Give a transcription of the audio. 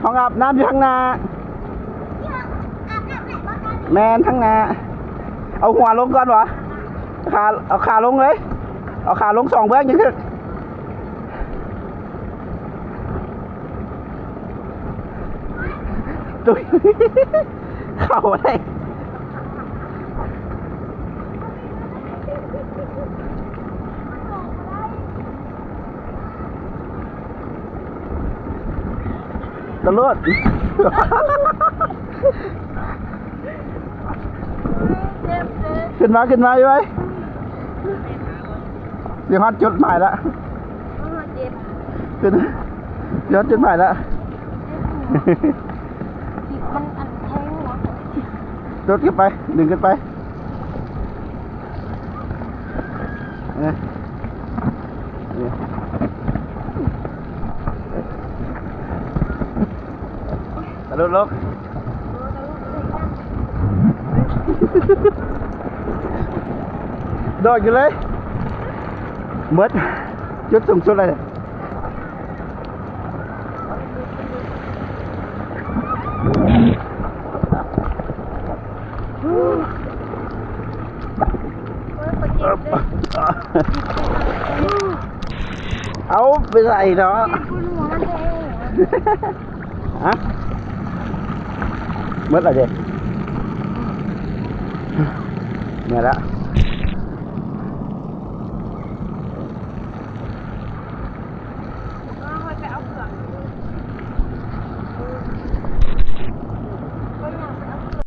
ห้องอาบน้ำอยู่ข้างหน้าแมนข้างหน้าเอาหัวลงก่อนวะเอาขาลงเลยเอาขาลง2 เบื้องยังถึงตุ้ยเข่าอะไรตำรวจขึ้นมาอยู่ไหมเดี๋ยวฮอตจุดหมายแล้วขึ้นยอดจุดหมายแล้วมันอันแทงเหรอรถขึ้นไปดึงขึ้นไปเนี่ยตะลุลกโดดอยู่เลยเบิดจุดสูงสุดเลยเอาไปใส่เนาะฮะเบิดอะไรเด็กเนี่ยละ